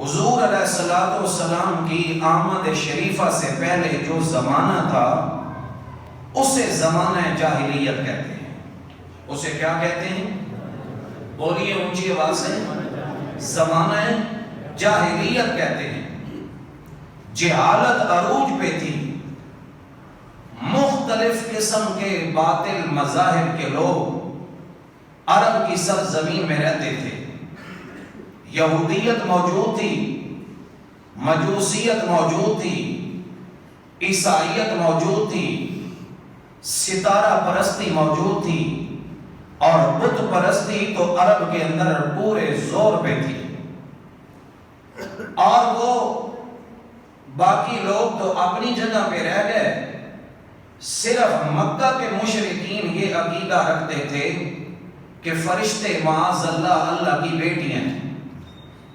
حضور علیہ السلام کی آمد شریفہ سے پہلے جو زمانہ تھا اسے زمانہ جاہلیت کہتے ہیں۔ اسے کیا کہتے ہیں؟ بولیے اونچی آواز سے، زمانہ جاہلیت کہتے ہیں۔ جہالت عروج پہ تھی، مختلف قسم کے باطل مذاہب کے لوگ عرب کی سرزمین میں رہتے تھے۔ یہودیت موجود تھی، مجوسیت موجود تھی، عیسائیت موجود تھی، ستارہ پرستی موجود تھی، اور بت پرستی تو عرب کے اندر پورے زور پہ تھی۔ اور وہ باقی لوگ تو اپنی جگہ پہ رہ گئے، صرف مکہ کے مشرکین یہ عقیدہ رکھتے تھے کہ فرشتے معاذ اللہ اللہ کی بیٹیاں ہیں۔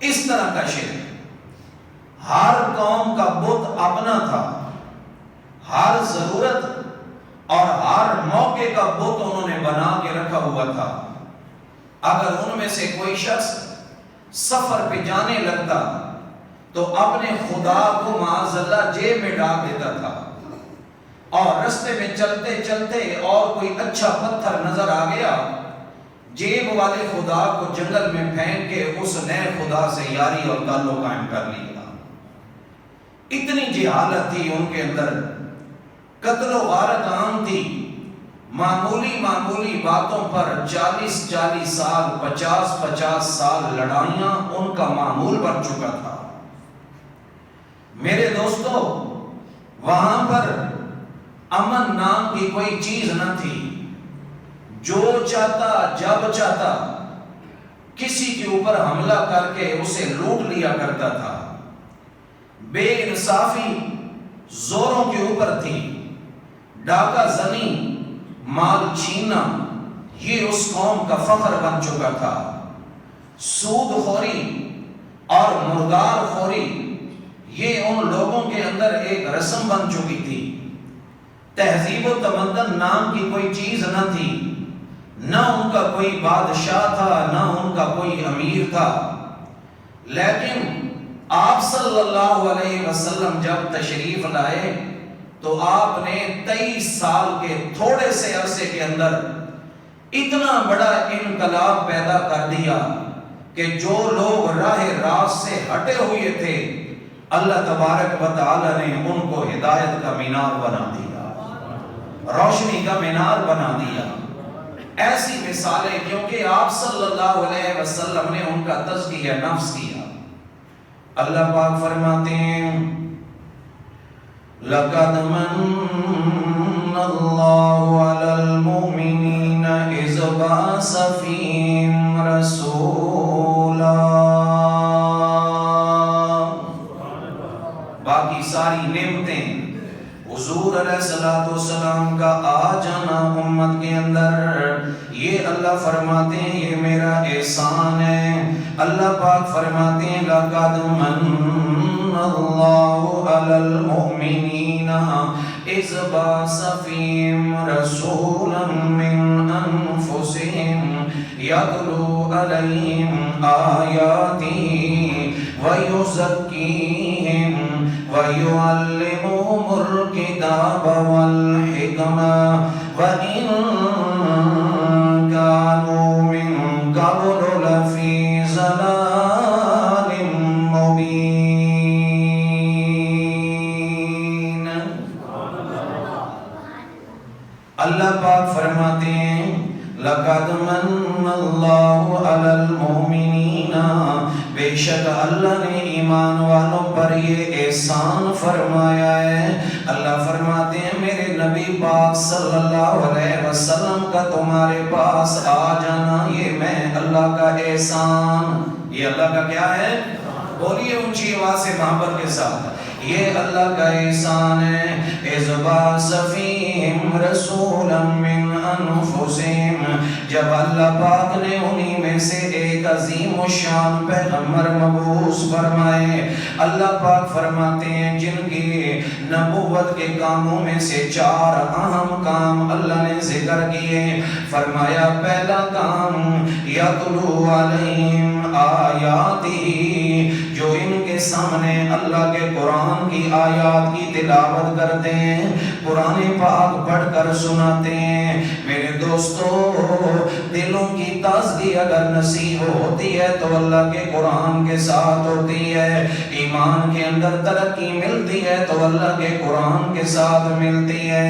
اس طرح کا شرک، ہر قوم کا بت اپنا تھا، ہر ضرورت اور ہر موقع کا بت انہوں نے بنا کے رکھا ہوا تھا۔ اگر ان میں سے کوئی شخص سفر پہ جانے لگتا تو اپنے خدا کو معاذ اللہ جیب میں ڈال دیتا تھا، اور رستے میں چلتے چلتے اور کوئی اچھا پتھر نظر آ گیا، جیب والے خدا کو جنگل میں پھینک کے اس نئے خدا سے یاری اور تعلق قائم کر لیا۔ اتنی جہالت تھی ان کے اندر، قتل و غارت عام تھی، معمولی باتوں پر 40 سال 50 سال لڑائیاں ان کا معمول بن چکا تھا۔ میرے دوستو، وہاں پر امن نام کی کوئی چیز نہ تھی۔ جو چاہتا جب چاہتا کسی کے اوپر حملہ کر کے اسے لوٹ لیا کرتا تھا۔ بے انصافی زوروں کے اوپر تھی، ڈاکہ زنی، مال چھیننا یہ اس قوم کا فخر بن چکا تھا۔ سود خوری اور مردار خوری یہ ان لوگوں کے اندر ایک رسم بن چکی تھی۔ تہذیب و تمدن نام کی کوئی چیز نہ تھی، نہ ان کا کوئی بادشاہ تھا، نہ ان کا کوئی امیر تھا۔ لیکن آپ صلی اللہ علیہ وسلم جب تشریف لائے تو آپ نے 23 سال کے تھوڑے سے عرصے کے اندر اتنا بڑا انقلاب پیدا کر دیا کہ جو لوگ راہ راست سے ہٹے ہوئے تھے اللہ تبارک و تعالی نے ان کو ہدایت کا مینار بنا دیا، روشنی کا مینار بنا دیا۔ ایسی مثالیں، کیونکہ آپ صلی اللہ علیہ وسلم نے ان کا تزکیہ نفس کیا۔ اللہ پاک فرماتے ہیں لَقَدْ مَنَّ اللَّهُ عَلَى الْمُؤْمِنِينَ إِذْ بَعَثَ فِيهِمْ رَسُولًا۔ باقی ساری نعمتیں حضور علیہ السلام کا آ جانا امت کے اندر، یہ اللہ فرماتے ہیں یہ میرا احسان ہے۔ اللہ پاک فرماتے ہیں لَقَدْ مَنَّ اللَّهُ عَلَى الْمُؤْمِنِينَ إِذْ بَعَثَ فِيهِمْ رَسُولًا مِّنْ أَنفُسِهِمْ يَتْلُو عَلَيْهِمْ آيَاتِهِ وَيُزَكِّيهِمْ وَيُعَلِّمُهُمُ الْكِتَابَ وَالْحِكْمَةَ وَإِن كَانُوا مِن قَبْلُ لَفِي ضَلَالٍ مُبِينٍ۔ اللہ پاک فرماتے ہیں لَقَدْ مَنَّ اللَّهُ عَلَى الْمُؤْمِنِينَ، بے شک اللہ نے ایمان والوں پر یہ احسان فرمایا ہے۔ اللہ فرماتے ہیں میرے نبی پاک صلی اللہ علیہ وسلم کا تمہارے پاس آ جانا یہ میں اللہ کا احسان، یہ اللہ کا کیا ہے؟ بولیے اونچی آواز سے محبت کے ساتھ، یہ اللہ کا احسان ہے۔ اِذْ بَعَثَ فِيهِمْ رَسُولًا مِّنْ أَنفُسِهِمْ، جب اللہ پاک نے انہی میں سے ایک عظیم و شان پیغمبر مبعوث فرمائے۔ اللہ پاک فرماتے ہیں جن کی نبوت کے کاموں میں سے 4 اہم کام اللہ نے ذکر کیے۔ فرمایا پہلا کام یتلو علیہم آیاتہ، جو ان کے سامنے اللہ کے قرآن کی آیات کی تلاوت کرتے ہیں، قرآن پاک پڑھ کر سناتے ہیں۔ میرے دوستو، دلوں کی تازگی اگر نصیب ہوتی ہے تو اللہ کے قرآن کے ساتھ ہوتی ہے، ایمان کے اندر ترقی ملتی ہے تو اللہ کے قرآن کے ساتھ ملتی ہے،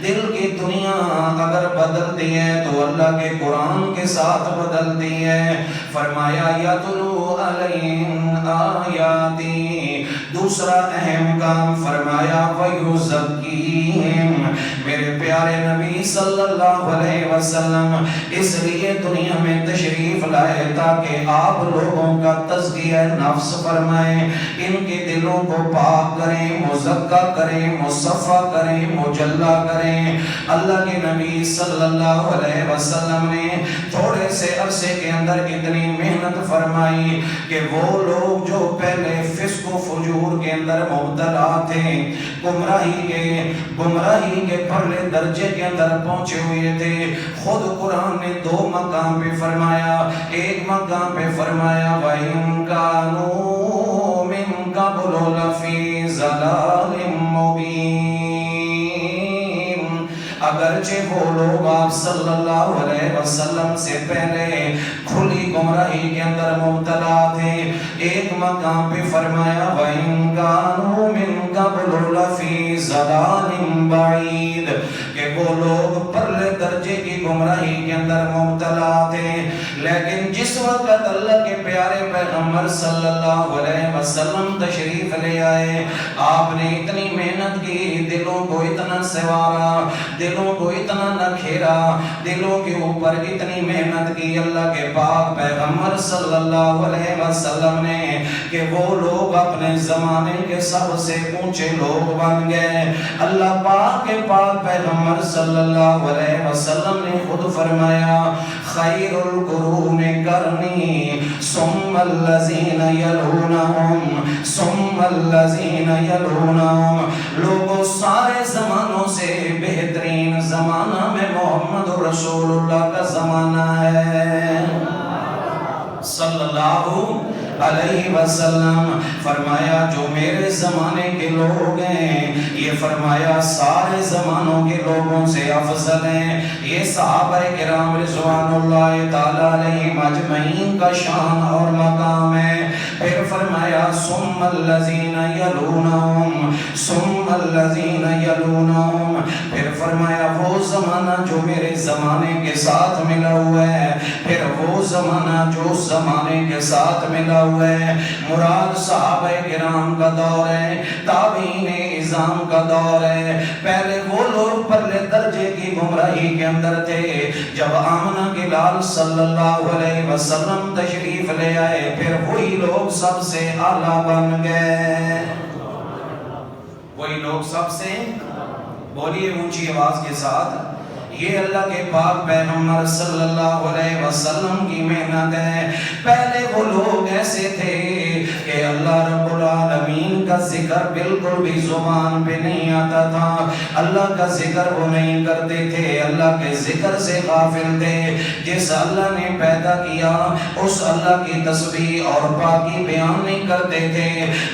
دل کی دنیا اگر بدلتی ہے تو اللہ کے قرآن کے ساتھ بدلتی ہے۔ فرمایا یتلو علیہم آیاتی، دوسرا اہم کام فرمایا ویزکیہم، میرے پیارے نبی صلی اللہ علیہ وسلم اس لیے دنیا میں تشریف لائے تاکہ آپ لوگوں کا تزکیہ نفس فرمائیں، ان کے دلوں کو پاک کریں، مزکا کریں، مصفا کریں، مجلہ کریں۔ اللہ کے نبی صلی اللہ علیہ وسلم نے تھوڑے سے عرصے کے اندر اتنی محنت فرمائی کہ وہ لوگ جو پہلے فسق و فجور کے اندر مبتلا تھے، گمراہی کے پرلے درجے کے اندر پہنچے ہوئے تھے، خود قرآن نے دو مقام پہ فرمایا، ایک مقام پہ فرمایا وَإِن كَانُوا مِن قَبْلُ لَفِي ضَلَالٍ مُّبِينٍ، اگرچہ وہ لوگ آپ صلی اللہ علیہ وسلم سے پہلے کھلی گمراہی کے اندر مبتلا تھے، ایک مقام پہ فرمایا وَإِن كَانُوا مِن قَبْلُ لَفِي ضَلَالٍ بَعِيدٍ، کہ وہ لوگ پرلے درجے کی گمراہی کے اندر مبتلا تھے، لیکن جس وقت اللہ کے پیارے پیغمبر صلی اللہ علیہ وسلم تشریف لے آئے، آپ نے اتنی محنت کی، دلوں کو اتنا سوارا، دلوں کو اتنا نکھیرا، دلوں کے اوپر اتنی محنت کی اللہ کے پاک پیغمبر صلی اللہ علیہ وسلم نے کہ وہ لوگ اپنے زمانے کے سب سے اونچے لوگ بن گئے۔ اللہ پاک کے پاک پیغمبر صلی اللہ علیہ وسلم نے خود فرمایا خیر القرون قرنی ثم الذین یلونہم ثم الذین یلونہم، لوگوں سارے زمانوں سے بہترین زمانہ میں محمد رسول اللہ کا زمانہ ہے صلی اللہ علیہ وسلم۔ فرمایا جو میرے زمانے کے لوگ ہیں یہ فرمایا سارے زمانوں کے لوگوں سے افضل ہیں، یہ صحابہ کرام رضوان اللہ تعالیٰ علیہم اجمعین کا شان اور مقام ہے۔ پھر فرمایا ثم الذین یلونہم ثم الذین یلونہم، پھر فرمایا وہ زمانہ جو میرے زمانے کے ساتھ ملا ہوا ہے، پھر وہ زمانہ جو زمانے کے ساتھ ملا ہوا ہے، مراد صحابہ کرام کا دور ہے، تابعین اعظام کا دور ہے۔ پہلے وہ لوگ پرلے درجے کی گمراہی کے اندر تھے، جب آمنہ کے لال صلی اللہ علیہ وسلم تشریف لے آئے پھر وہی لوگ سب سے اعلیٰ بن گئے، وہی لوگ سب سے، بولیے اونچی آواز کے ساتھ، یہ اللہ کے پاک پیغمبر صلی اللہ علیہ وسلم کی محنت ہے۔ پہلے وہ لوگ ایسے تھے کہ اللہ رب العالمین کا ذکر بالکل بھی زبان پہ نہیں آتا تھا، اللہ کا ذکر وہ نہیں کرتے تھے، اللہ کے ذکر سے غافل تھے۔ جس اللہ نے پیدا کیا اس اللہ کی تسبیح اور پاکی بیان نہیں کرتے تھے،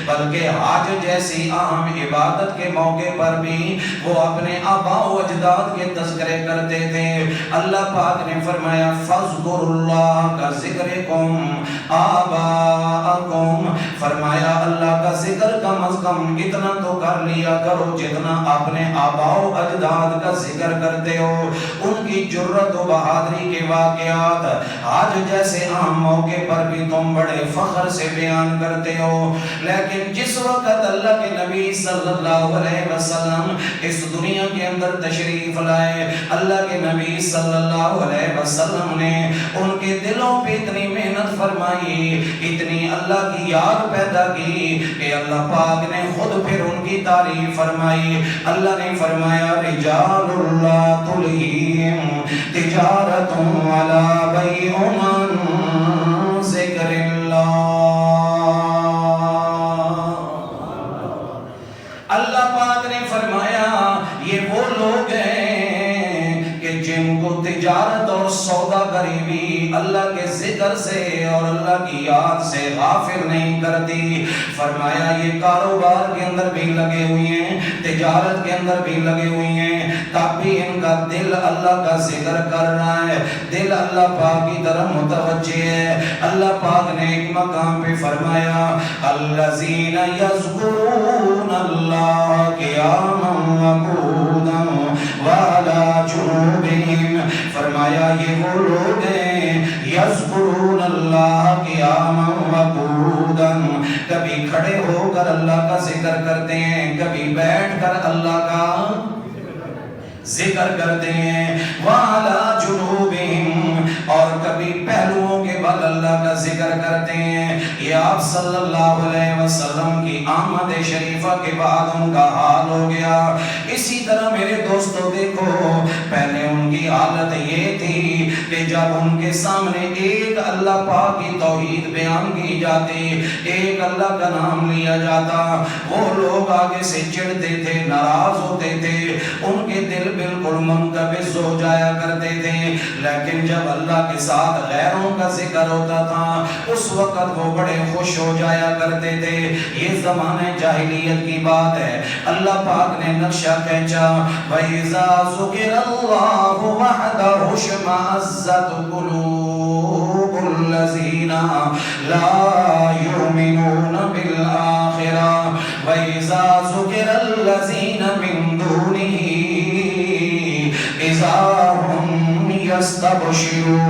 بلکہ حج جیسی اہم عبادت کے موقع پر بھی وہ اپنے آباء و اجداد کے تذکرے کرتے تھے۔ اللہ پاک نے فرمایا فَاذْكُرُوا اللَّهَ كَذِكْرِكُمْ آبَاءَكُمْ، فرمایا اللہ کا ذکر کم از کم اتنا تو کر لیا کرو جتنا اپنے آباء و اجداد کا ذکر کرتے ہو، ان کی جرت و بہادری کے واقعات آج جیسے عام موقع پر بھی تم بڑے فخر سے بیان کرتے ہو۔ لیکن جس وقت اللہ کے نبی صلی اللہ علیہ وسلم اس دنیا کے اندر تشریف لائے، اللہ کے نبی صلی اللہ علیہ وسلم نے ان کے دلوں پہ اتنی محنت فرمائی، اتنی اللہ کی یاد پیدا کی کہ اللہ پاک نے خود پھر ان کی تعریف فرمائی۔ اللہ نے فرمایا رجال اللہ تلہیم تجارت ولا بیع عن ذکر اللہ، اللہ پاک نے فرمایا یہ وہ لوگ ہیں کہ جن کو تجارت اور سودا گری بھی اللہ کے ذکر ذکر سے اور اللہ کی یاد سے غافل نہیں کرتی۔ فرمایا یہ کاروبار کے اندر بھی لگے ہوئے ہیں، تجارت کے اندر بھی لگے ہوئے ہیں، تب بھی ان کا دل اللہ کا ذکر کر رہا ہے، دل اللہ پاک کی طرف متوجہ ہے۔ اللہ پاک نے ایک مقام پہ فرمایا الذین یذکرون اللہ قیاما وقعودا وعلی جنوبہم، فرمایا یہ وہ لوگ ہیں یذکرون اللہ قیاما وقعودا، کبھی کھڑے ہو کر اللہ کا ذکر کرتے ہیں، کبھی بیٹھ کر اللہ کا ذکر کرتے ہیں، وَعَلَى جُنُوبِهِمْ، اور کبھی پہلوؤں کے بل اللہ کا ذکر کرتے ہیں۔ یہ آپ صلی اللہ علیہ وسلم کی آمد شریفہ کے بعد ان کا حال ہو گیا۔ اسی طرح میرے دوستو دیکھو، پہلے ان کی حالت یہ تھی کہ جب ان کے سامنے ایک اللہ پاک کی توحید بیان کی جاتی، ایک اللہ کا نام لیا جاتا، وہ لوگ آگے سے چڑھتے تھے، ناراض ہوتے تھے، ان کے دل بالکل منقبض ہو جایا کرتے تھے۔ لیکن جب اللہ کے ساتھ غیروں کا ذکر ہوتا تھا اس وقت وہ بڑے خوش ہو جایا کرتے تھے۔ یہ زمانے جاہلیت کی بات ہے۔ اللہ پاک نے نقشہ کھینچا وَإِذَا ذُكِرَ اللَّهُ وَحْدَهُ اشْمَأَزَّتْ قُلُوبُ الَّذِينَ لَا يُؤْمِنُونَ بِالْآخِرَةِ وَإِذَا ذُكِرَ الَّذِينَ مِن دُونِهِ اذا هم يستبشرون۔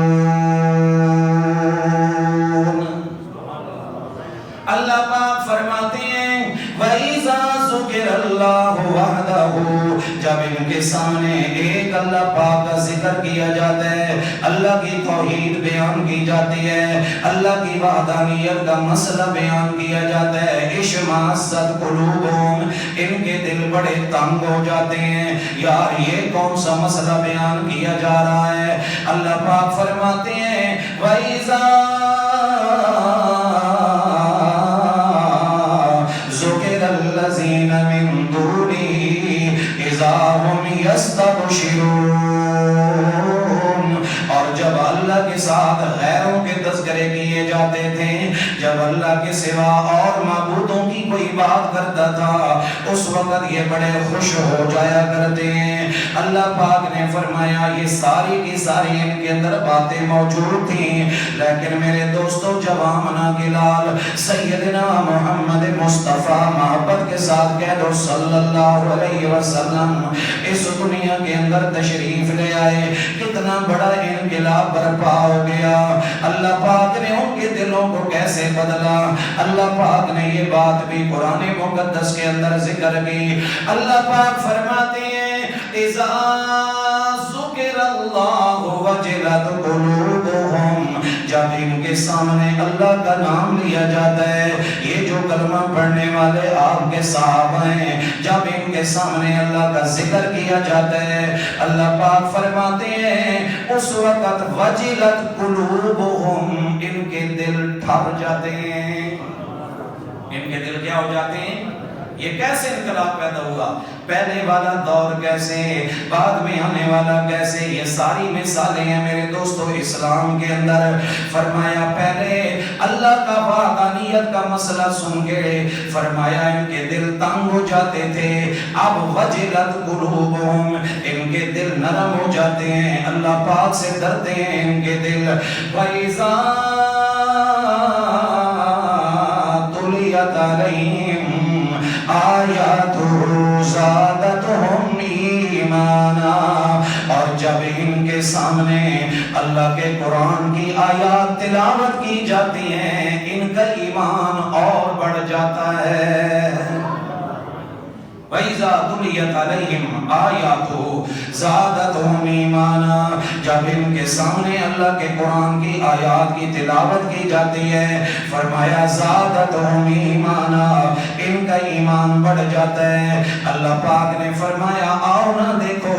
اللہ پاک فرماتے ہیں وَإِذَا ذُكِرَ اللَّهُ وَحْدَهُ، جب ان کے سامنے ایک اللہ پاک کا ذکر کیا جاتا ہے، اللہ کی توحید بیان کی جاتی ہے، اللہ کی وحدانیت کا مسئلہ بیان کیا جاتا ہے، اشمأزت قلوبہم، ان کے دل بڑے تنگ ہو جاتے ہیں، یار یہ کون سا مسئلہ بیان کیا جا رہا ہے۔ اللہ پاک فرماتے ہیں وَإِذَا ذُكِرَ الَّذِينَ مِن دُونِهِ اذا هم يستبشرون، اور جب اللہ کے ساتھ غیروں کے تذکرے کیے جاتے تھے، جب اللہ کے سوا اور معبودوں کی کوئی بات کرتا تھا اس وقت یہ بڑے خوش ہو جایا کرتے ہیں۔ اللہ پاک نے فرمایا یہ ساری کی ساری ان کے اندر باتیں موجود تھیں، لیکن میرے دوستو جب آمنہ کے لال سیدنا محمد مصطفیٰ محبت کے ساتھ کہہ دو صلی اللہ علیہ وسلم اس دنیا کے اندر تشریف لے آئے، کتنا بڑا انقلاب برپا ہو گیا۔ اللہ پاک نے ان کے دلوں کو کیسے بدلا، اللہ پاک نے یہ بات بھی قرآن مقدس کے اندر ذکر کی۔ اللہ پاک فرماتے ہیں اذا ذکر اللہ وجلت قلوبہم، جب ان کے سامنے اللہ کا نام لیا جاتا ہے، یہ جو کلمہ پڑھنے والے آپ کے صحابہ ہیں، جب ان کے سامنے اللہ کا ذکر کیا جاتا ہے، اللہ پاک فرماتے ہیں اس وقت وجلت قلوبہم، ان کے دل تھر جاتے ہیں۔ ان کے دل کیا ہو جاتے ہیں؟ یہ کیسے انقلاب پیدا ہوا؟ پہلے والا دور کیسے، بعد میں آنے والا کیسے، یہ ساری مثالیں ہیں میرے دوستو اسلام کے اندر۔ فرمایا پہلے اللہ کا وحدانیت کا مسئلہ سن کے فرمایا ان کے دل تنگ ہو جاتے تھے، اب وجلت قلوبہم، ان کے دل نرم ہو جاتے ہیں، اللہ پاک سے ڈرتے ہیں ان کے دل۔ وَإِذَا تُلِيَتْ عَلَيْهِمْ آیاتُهُ زَادَتْهُمْ ایمانا، اور جب ان کے سامنے اللہ کے قرآن کی آیات تلاوت کی جاتی ہیں ان کا ایمان اور بڑھ جاتا ہے۔ وَإِذَا تُلِيَتْ عَلَيْهِمْ آیَاتُهُ زَادَتْهُمْ ایمانا، جب ان کے سامنے اللہ کے قرآن کی آیات کی تلاوت کی جاتی ہے فرمایا زَادَتْهُمْ ایمانا، ان کا ایمان بڑھ جاتا ہے۔ اللہ پاک نے فرمایا آؤ نہ دیکھو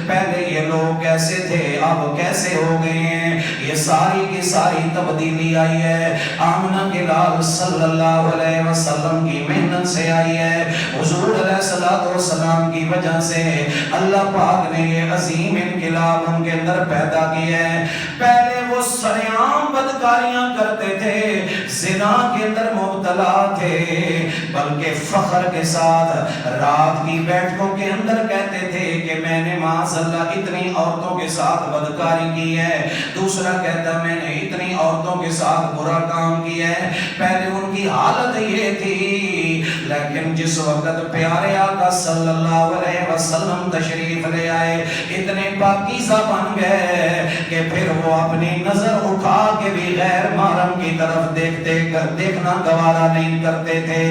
پہلے یہ لوگ کیسے تھے اب کیسے ہو گئے ہیں، یہ ساری کی ساری تبدیلی آئی ہے۔ آمنہ کے لال صلی اللہ علیہ وسلم کی محنت یمن سے آئی ہے. حضور علیہ السلام کی وجہ سے اللہ پاک نے یہ عظیم انقلاب ان کے اندر پیدا کیا ہے. پہلے وہ سرعام بدکاریاں کرتے تھے, زنا کے اندر مبتلا تھے, بلکہ فخر کے ساتھ رات کی بیٹھکوں کے اندر کہتے تھے کہ میں نے معاذ اللہ اتنی عورتوں کے ساتھ بدکاری کی ہے. دوسرا کہتا میں نے اتنی عورتوں کے ساتھ برا کام کیا ہے. پہلے ان کی حالت یہ تھی, لیکن جس وقت پیارے آقا صلی اللہ علیہ وسلم تشریف لے آئے, اتنے پاکیزہ بن گئے کہ پھر وہ اپنی نظر اٹھا کے بھی غیر محرم کی طرف دیکھنا گوارا نہیں کرتے تھے.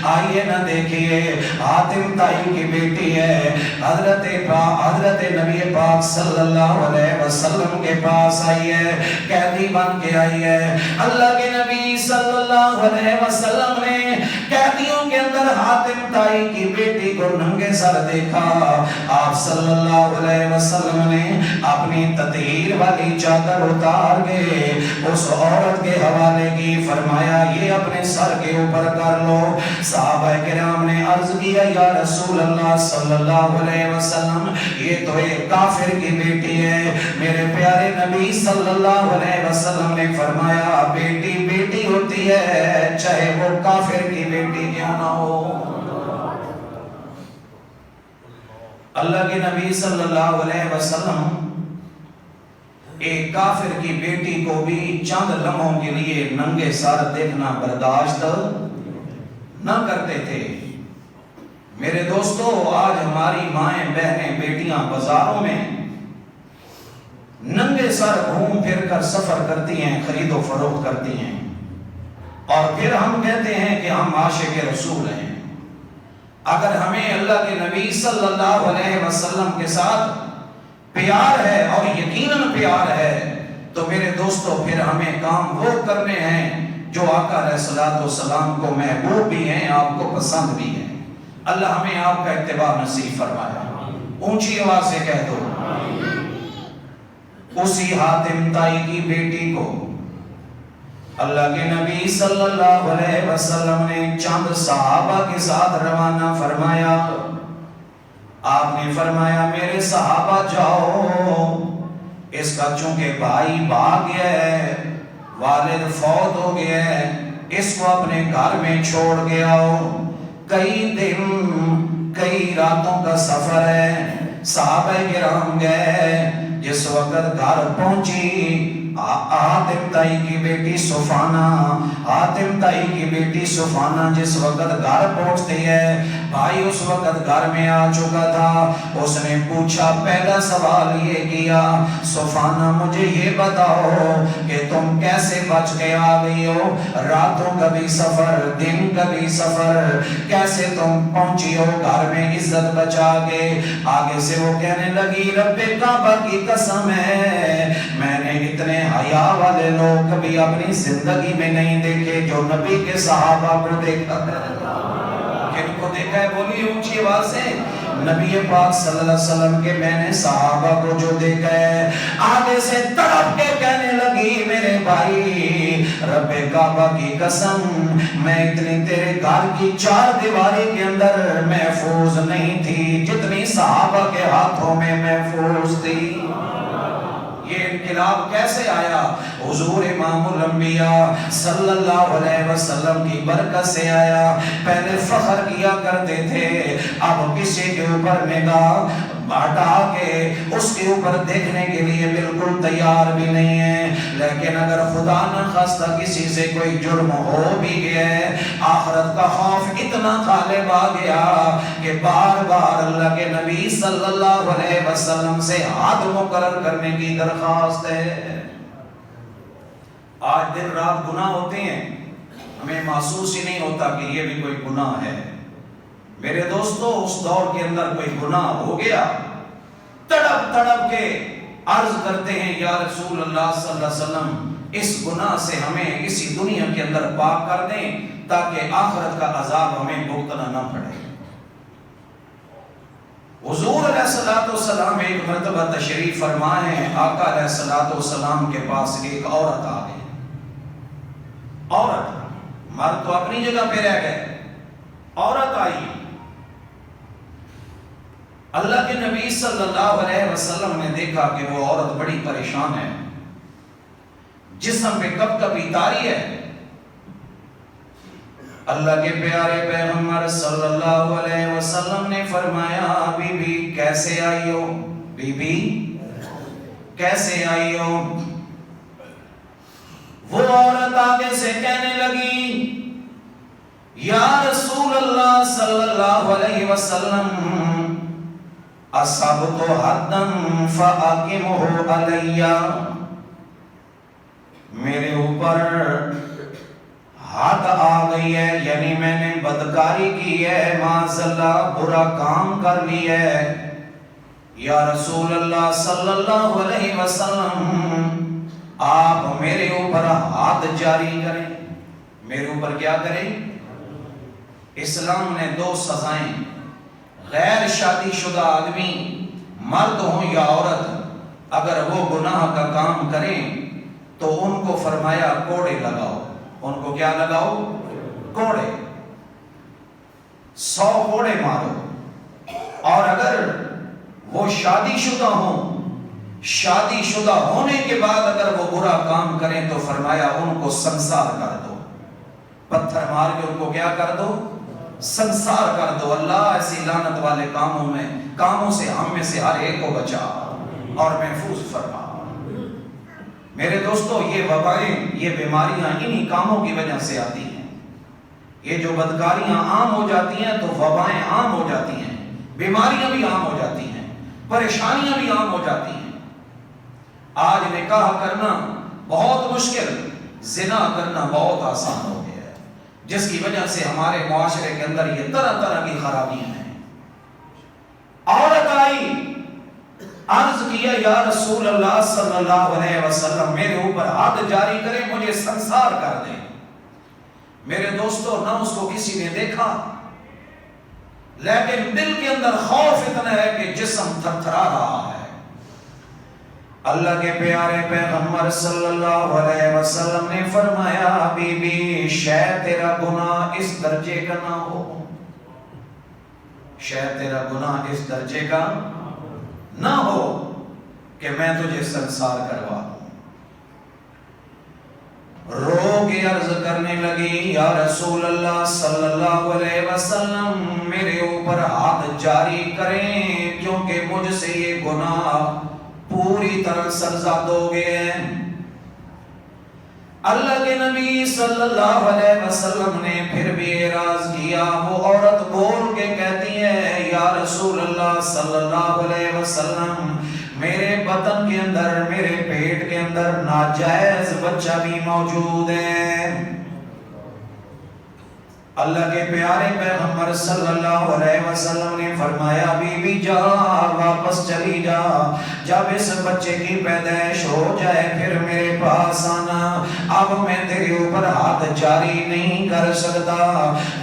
آئیے نہ دیکھیے, حاتم تائی کی بیٹی ہے, حضرت نبی پاک صلی اللہ علیہ وسلم کے پاس آئی ہے, قیدی بن کے آئی ہے. اللہ کے نبی صلی اللہ علیہ وسلم نے قیدیوں کے اندر حاتم تائی کی بیٹی کو ننگے سر دیکھا. آپ صلی اللہ علیہ وسلم نے اپنی تطہیر والی چادر اتار کے اس عورت کے حوالے کی, فرمایا یہ اپنے سر کے اوپر کر لو. صحابہ کرام نے عرض کیا یا رسول اللہ صلی اللہ علیہ وسلم, یہ تو ایک کافر کی بیٹی ہے. میرے پیارے نبی صلی اللہ علیہ وسلم نے فرمایا بیٹی بیٹی ہوتی ہے, چاہے وہ کافر کی بیٹی کیوں نہ ہو. اللہ کے نبی صلی اللہ علیہ وسلم ایک کافر کی بیٹی کو بھی چند لمحوں کے لیے ننگے سر دیکھنا برداشت نہ کرتے تھے. میرے دوستو, آج ہماری مائیں بہنیں بیٹیاں بازاروں میں ننگے سر گھوم پھر کر سفر کرتی ہیں, خرید و فروخت کرتی ہیں, اور پھر ہم کہتے ہیں کہ ہم عاشق رسول ہیں. اگر ہمیں اللہ کے نبی صلی اللہ علیہ وسلم کے ساتھ پیار ہے, اور یقیناً پیار ہے, تو میرے دوستو پھر ہمیں کام وہ کرنے ہیں جو آقا علیہ السلام کو محبوب بھی ہیں, آپ کو پسند بھی ہیں. اللہ ہمیں آپ کا اتباع نصیب فرمایا. اونچی آواز سے کہہ دو. اسی حاتم تائی کی بیٹی کو اللہ کے نبی صلی اللہ علیہ وسلم نے چند صحابہ کے ساتھ روانہ فرمایا. آپ نے فرمایا میرے صحابہ جاؤ, اس کا چونکہ بھائی بھاگ گیا ہے, والد فوت ہو گیا ہے, اس کو اپنے گھر میں چھوڑ گیا ہو. کئی دن کئی راتوں کا سفر ہے. صحابہ کرام گئے, جس وقت گھر پہنچی حاتم تائی کی بیٹی صفانہ جس وقت گھر پہنچتی ہے, بھائی اس وقت گھر میں آ چکا تھا. اس نے پوچھا, پہلا سوال یہ کیا, صفانہ مجھے یہ بتاؤ کہ تم کیسے بچ کے آ گئی ہو, راتوں کا بھی سفر دن کا بھی سفر, کیسے تم پہنچی ہو گھر میں عزت بچا کے. آگے سے وہ کہنے لگی رب کعبہ کی قسم ہے, میں نے اتنے حیا والے لوگ کبھی اپنی زندگی میں نہیں دیکھے جو نبی کے صحابہ کو دیکھا ہے. کن کو دیکھا ہے, بولی اونچی آواز سے. نبی پاک صلی اللہ علیہ وسلم کے میں نے صحابہ کو جو دیکھا ہے. آگے سے تڑپ کے کہنے لگی میرے بھائی رب کعبہ کی قسم, میں اتنی تیرے گھر کی چار دیواری کے اندر محفوظ نہیں تھی جتنی صحابہ کے ہاتھوں میں محفوظ تھی. یہ انقلاب کیسے آیا؟ حضور امام الانبیاء صلی اللہ علیہ وسلم کی برکت سے آیا. پہلے فخر کیا کرتے تھے, اب کسی کے اوپر نگاہ ہٹا کے اس کے اوپر دیکھنے کے لیے بالکل تیار بھی نہیں ہے. لیکن اگر خدا نہ خواستہ کسی سے کوئی جرم ہو بھی گیا, آخرت کا خوف اتنا غالب آ گیا کہ بار بار اللہ کے نبی صلی اللہ علیہ وسلم سے حد مقرر کرنے کی درخواست ہے. آج دن رات گناہ ہوتے ہیں, ہمیں محسوس ہی نہیں ہوتا کہ یہ بھی کوئی گناہ ہے. میرے دوستو, اس دور کے اندر کوئی گناہ ہو گیا, تڑپ تڑپ کے عرض کرتے ہیں یا رسول اللہ صلی اللہ علیہ وسلم اس گناہ سے ہمیں اسی دنیا کے اندر پاک کر دیں تاکہ آخرت کا عذاب ہمیں بھگتنا نہ پڑے. حضور علیہ السلام ایک مرتبہ تشریف فرمائے ہیں, آقا علیہ السلام کے پاس ایک عورت آ گئی. عورت, مرد تو اپنی جگہ پہ رہ گئے, عورت آئی، اللہ کے نبی صلی اللہ علیہ وسلم نے دیکھا کہ وہ عورت بڑی پریشان ہے، جسم پہ کپ کپی تاری ہے۔ اللہ کے پیارے پیغمبر صلی اللہ علیہ وسلم نے فرمایا بی بی کیسے آئی ہو، بی بی کیسے آئی ہو؟ وہ عورت آگے سے کہنے لگی یا رسول اللہ صلی اللہ علیہ وسلم اصابت حدن فاقمہ علی، میرے اوپر حد آ گئی ہے، یعنی میں نے بدکاری کی ہے، معاذ اللہ برا کام کر لی ہے۔ یا رسول اللہ صلی اللہ علیہ وسلم آپ میرے اوپر حد جاری کریں، میرے اوپر کیا کریں؟ اسلام نے دو سزائیں، غیر شادی شدہ آدمی مرد ہوں یا عورت اگر وہ گناہ کا کام کریں تو ان کو فرمایا کوڑے لگاؤ، ان کو کیا لگاؤ؟ کوڑے، 100 کوڑے مارو۔ اور اگر وہ شادی شدہ ہوں، شادی شدہ ہونے کے بعد اگر وہ برا کام کریں تو فرمایا ان کو سنسار کر دو، پتھر مار کے ان کو کیا کر دو؟ سنسار کر دو۔ اللہ ایسی لعنت والے کاموں سے ہم میں سے ہر ایک کو بچا اور محفوظ فرما۔ میرے دوستو، یہ وبائیں، یہ بیماریاں انہی کاموں کی وجہ سے آتی ہیں۔ یہ جو بدکاریاں عام ہو جاتی ہیں تو وبائیں عام ہو جاتی ہیں، بیماریاں بھی عام ہو جاتی ہیں، پریشانیاں بھی عام ہو جاتی ہیں۔ آج نکاح کرنا بہت مشکل، زنا کرنا بہت آسان ہو گیا ہے، جس کی وجہ سے ہمارے معاشرے کے اندر یہ طرح طرح کی خرابیاں ہیں۔ عورت آئی، عرض کیا یا رسول اللہ صلی اللہ علیہ وسلم میرے اوپر حد جاری کریں، مجھے سنسار کر دیں۔ میرے دوستو، نہ اس کو کسی نے دیکھا، لیکن دل کے اندر خوف اتنا ہے کہ جسم تھر تھرا رہا ہے۔ اللہ کے پیارے پیغمبر صلی اللہ علیہ وسلم نے فرمایا بی بی شاید تیرا گناہ اس درجے کا نہ ہو، شاید تیرا گناہ اس درجے کا نہ ہو کہ میں تجھے سنسار کروا دوں۔ رو کے عرض کرنے لگی یا رسول اللہ صلی اللہ علیہ وسلم میرے اوپر حد جاری کریں، کیونکہ مجھ سے یہ گناہ پوری طرح سرزد ہو گئے ہیں۔ اللہ کے نبی صلی اللہ علیہ وسلم نے پھر بھی اعراض کیا۔ وہ عورت بول کے کہتی ہے یا رسول اللہ صلی اللہ علیہ وسلم میرے بطن کے اندر، میرے پیٹ کے اندر ناجائز بچہ بھی موجود ہے۔ اللہ کے پیارے پیغمبر صلی اللہ علیہ وسلم نے فرمایا بی بی جا واپس چلی جا، جب اس بچے کی پیدائش ہو جائے پھر میرے پاس آنا، اب میں تیرے اوپر ہاتھ جاری نہیں کر سکتا۔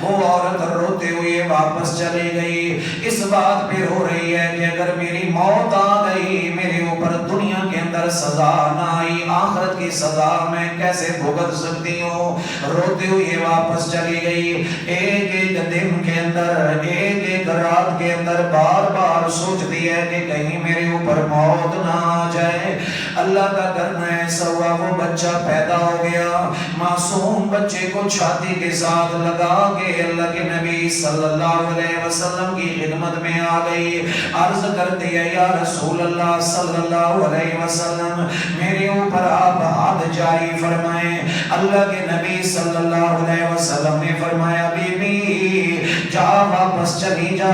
وہ عورت روتے ہوئے واپس چلی گئی، اس بات پہ رو رہی ہے کہ اگر میری موت آ گئی، میرے اوپر دنیا کے اندر سزا نہ آئی، آخرت کی سزا میں کیسے بھگت سکتی ہوں؟ روتے ہوئے واپس چلی گئی۔ ایک ایک دن کے اندر، ایک ایک رات کے اندر بار بار سوچتی ہے کہ کہیں میرے اوپر موت نہ آ جائے۔ اللہ کا کرنا ایسا ہوا، وہ بچہ پیدا ہو گیا۔ معصوم بچے کو چھاتی کے ساتھ لگا کے اللہ کے نبی صلی اللہ علیہ وسلم کی خدمت میں آ گئی، عرض کرتی ہے یا رسول اللہ صلی اللہ علیہ وسلم میرے اوپر آپ حد جاری فرمائیں۔ اللہ کے نبی صلی اللہ علیہ وسلم نے فرمایا بی بی جا واپس چلی جا،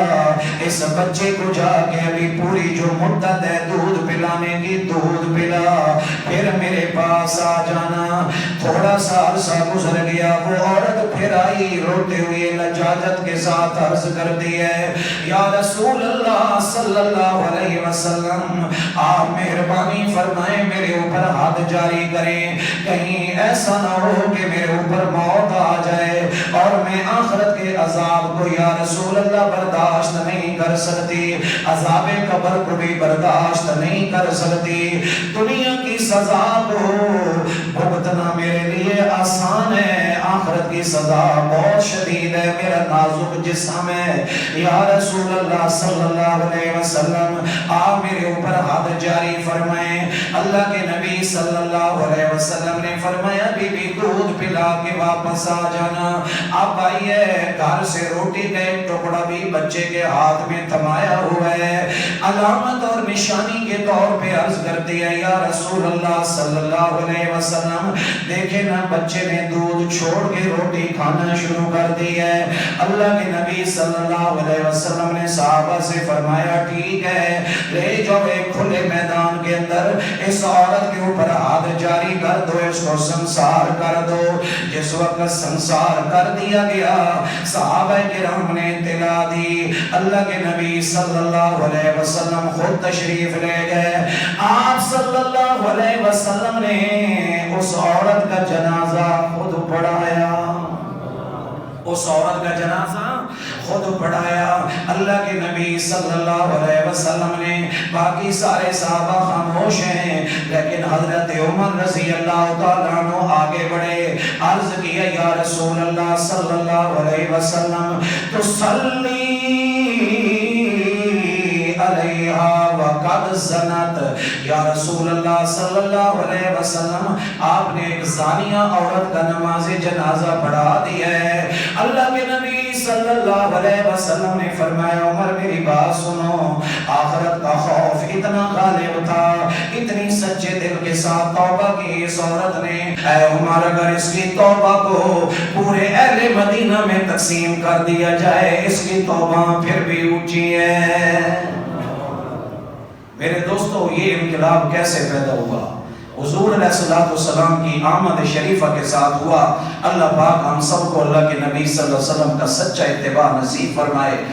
اس بچے کو جا کے ابھی پوری جو مدت ہے دودھ پلانے کی دودھ پلا، پھر میرے پاس آ جانا۔ تھوڑا سا عرصہ گزر گیا، وہ عورت پھر آئی روتے ہوئے لجاجت کے ساتھ عرض کرتی ہے یا رسول اللہ صلی اللہ علیہ وسلم آپ مہربانی فرمائیں میرے اوپر حد جاری کریں، کہیں ایسا نہ ہو کہ میرے اوپر موت آ جائے اور میں آخرت کے عذاب کو یا رسول اللہ برداشت نہیں کر سکتی، عذاب قبر کو بھی برداشت نہیں کر سکتی، دنیا کی سزا کو بھگتنا میرے لیے آسان ہے، آخرت کی سزا بہت شدید ہے، میرا نازک جسم ہے۔ یا رسول اللہ صلی اللہ علیہ وسلم آپ میرے اوپر ہاتھ جاری فرمائیں۔ اللہ کے نبی صلی اللہ علیہ وسلم نے فرمایا بی بی دودھ پلا کے واپس آ جانا۔ اب آئیے، گھر سے روٹی کا ایک ٹکڑا بھی بچے کے ہاتھ میں تھمایا ہوا ہے، علامت اور نشانی کے طور پہ عرض کرتی ہے یا رسول اللہ صلی اللہ علیہ وسلم دیکھیں نا، بچے نے دودھ چھوڑ کے روٹی کھانا شروع کر دی ہے۔ اللہ کے نبی صلی اللہ علیہ وسلم نے صحابہ سے فرمایا ٹھیک ہے، لے جاؤ ایک کھلے میدان کے اندر اس عورت کے اوپر ہاتھ جاری کر دو، اس کو سنسار کر دو۔ جس وقت سنسار کر دیا گیا، صحابہ کرام نے اطلاع دی، اللہ کے نبی صلی اللہ علیہ وسلم خود تشریف لے گئے۔ آپ صلی اللہ علیہ وسلم نے اس عورت کا جنازہ خود پڑھایا، اس عورت کا جنازہ خود پڑھایا۔ اللہ کے نبی صلی اللہ علیہ وسلم نے، باقی سارے صحابہ خاموش ہیں، لیکن حضرت عمر رضی اللہ تعالیٰ عنہ آگے بڑھے، عرض کیا یا رسول اللہ صلی اللہ علیہ وسلم تصلی علیہا وقد زنت، یا رسول اللہ صلی اللہ علیہ وسلم آپ نے ایک زانیہ عورت کا نماز جنازہ پڑھا دیا ہے۔ اللہ کے نبی صلی اللہ علیہ وسلم نے فرمایا عمر میری بات سنو، آخرت کا خوف اتنا غالب تھا، اتنی سچے دل کے ساتھ توبہ کی اس عورت نے، اے عمر اگر اس کی توبہ کو پورے اہل مدینہ میں تقسیم کر دیا جائے، اس کی توبہ پھر بھی اونچی ہے۔ میرے دوستو، یہ انقلاب کیسے پیدا ہوا؟ حضور علیہ السلام کی آمد شریفہ کے ساتھ ہوا۔ اللہ پاک ہم سب کو اللہ کے نبی صلی اللہ علیہ وسلم کا سچا اتباع نصیب فرمائے۔